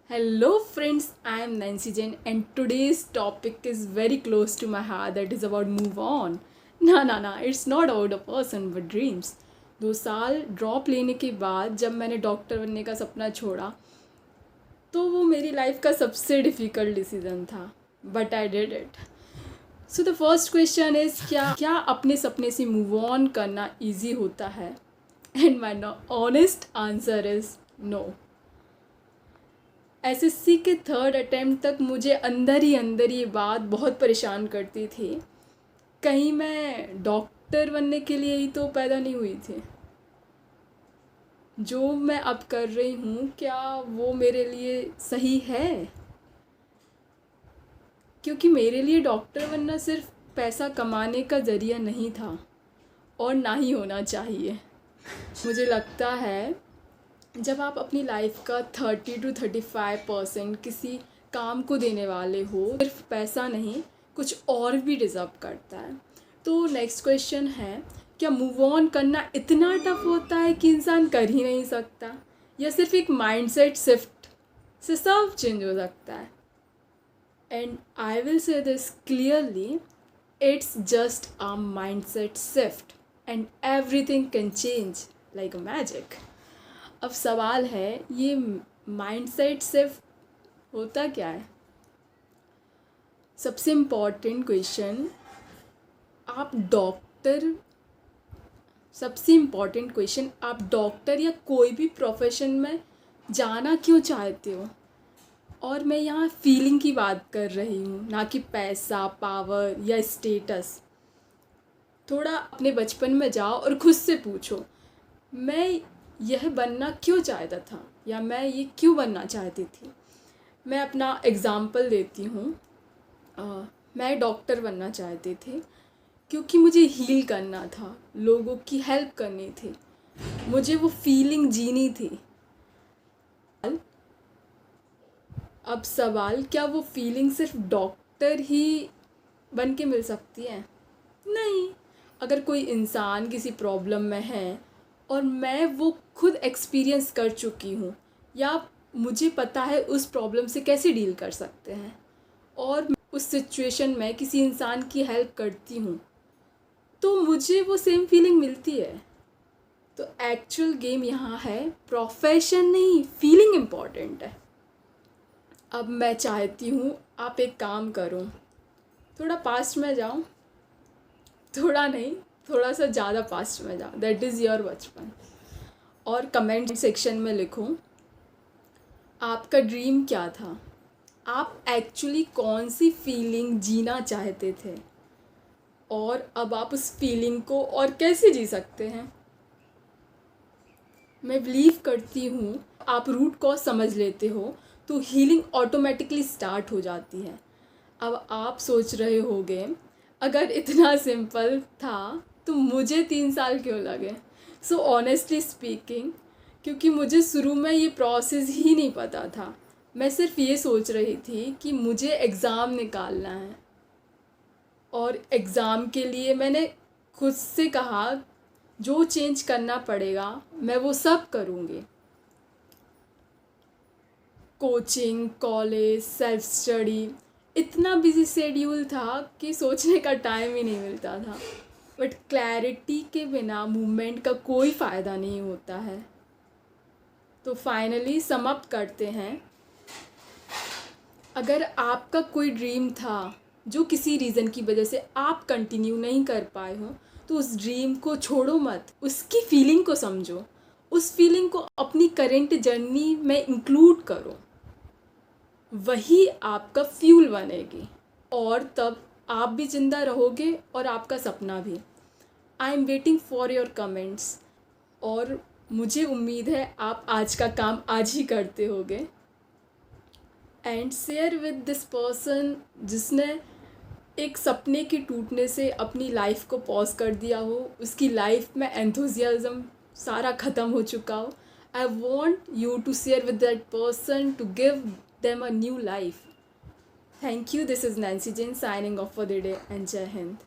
Hello, friends. I am Nancy Jain, and today's topic is very close to my heart. That is about move on. ना it's not about a person but dreams. 2 साल drop लेने के बाद जब मैंने doctor बनने का सपना छोड़ा तो वो मेरी लाइफ का सबसे डिफ़िकल्ट डिसीज़न था, but I did it. So the first question is क्या अपने सपने से मूव ऑन करना ईजी होता है? And my honest answer is no. SSC के थर्ड अटेम्प्ट तक मुझे अंदर ही ये बात बहुत परेशान करती थी. कहीं मैं डॉक्टर बनने के लिए ही तो पैदा नहीं हुई थी. जो मैं अब कर रही हूँ क्या वो मेरे लिए सही है? क्योंकि मेरे लिए डॉक्टर बनना सिर्फ पैसा कमाने का ज़रिया नहीं था और ना ही होना चाहिए. मुझे लगता है जब आप अपनी लाइफ का 30 to 35% किसी काम को देने वाले हो, सिर्फ पैसा नहीं कुछ और भी डिज़र्व करता है. तो नेक्स्ट क्वेश्चन है, क्या मूव ऑन करना इतना टफ होता है कि इंसान कर ही नहीं सकता, या सिर्फ एक माइंडसेट शिफ्ट से सब चेंज हो सकता है? And I will say this clearly, it's just a mindset shift and everything can change like a magic. अब सवाल है, ये माइंडसेट शिफ्ट होता क्या है? सबसे इम्पॉर्टेंट क्वेश्चन, आप डॉक्टर या कोई भी प्रोफेशन में जाना क्यों चाहते हो? और मैं यहाँ फीलिंग की बात कर रही हूँ, ना कि पैसा, पावर या स्टेटस. थोड़ा अपने बचपन में जाओ और खुद से पूछो, मैं यह बनना क्यों चाहता था, या मैं ये क्यों बनना चाहती थी. मैं अपना एग्ज़ाम्पल देती हूँ. मैं डॉक्टर बनना चाहती थी क्योंकि मुझे हील करना था, लोगों की हेल्प करनी थी, मुझे वो फीलिंग जीनी थी. अब सवाल, क्या वो फीलिंग सिर्फ डॉक्टर ही बन के मिल सकती है? नहीं. अगर कोई इंसान किसी प्रॉब्लम में है और मैं वो खुद एक्सपीरियंस कर चुकी हूँ, या मुझे पता है उस प्रॉब्लम से कैसे डील कर सकते हैं, और उस सिचुएशन में किसी इंसान की हेल्प करती हूँ, तो मुझे वो सेम फीलिंग मिलती है. तो एक्चुअल गेम यहाँ है, प्रोफेशन नहीं, फीलिंग इम्पॉर्टेंट है. अब मैं चाहती हूँ आप एक काम करो, थोड़ा पास्ट में जाओ, थोड़ा नहीं, थोड़ा सा ज़्यादा पास्ट में जाओ, दैट इज़ योर बचपन, और कमेंट सेक्शन में लिखो आपका ड्रीम क्या था, आप एक्चुअली कौन सी फीलिंग जीना चाहते थे, और अब आप उस फीलिंग को और कैसे जी सकते हैं. मैं बिलीव करती हूँ आप रूट कॉज समझ लेते हो तो हीलिंग ऑटोमेटिकली स्टार्ट हो जाती है. अब आप सोच रहे होगे, अगर इतना सिंपल था तो मुझे 3 साल क्यों लगे? सो ऑनेस्टली स्पीकिंग, क्योंकि मुझे शुरू में ये प्रोसेस ही नहीं पता था. मैं सिर्फ ये सोच रही थी कि मुझे एग्ज़ाम निकालना है, और एग्ज़ाम के लिए मैंने खुद से कहा जो चेंज करना पड़ेगा मैं वो सब करूँगी. कोचिंग, कॉलेज, सेल्फ स्टडी, इतना बिजी शेड्यूल था कि सोचने का टाइम ही नहीं मिलता था. बट क्लैरिटी के बिना मूवमेंट का कोई फ़ायदा नहीं होता है. तो फाइनली सम अप करते हैं, अगर आपका कोई ड्रीम था जो किसी रीज़न की वजह से आप कंटिन्यू नहीं कर पाए हो, तो उस ड्रीम को छोड़ो मत, उसकी फीलिंग को समझो, उस फीलिंग को अपनी करेंट जर्नी में इंक्लूड करो, वही आपका फ्यूल बनेगी, और तब आप भी ज़िंदा रहोगे और आपका सपना भी. I am waiting for your comments, और मुझे उम्मीद है आप आज का काम आज ही करते होगे. And share with this person जिसने एक सपने के टूटने से अपनी लाइफ को पॉज कर दिया हो, उसकी लाइफ में एंथुजियाज़म सारा ख़त्म हो चुका हो. I want you to share with that person to give them a new life. Thank you. This is Nancy Jain signing off for the day, and Jai Hind.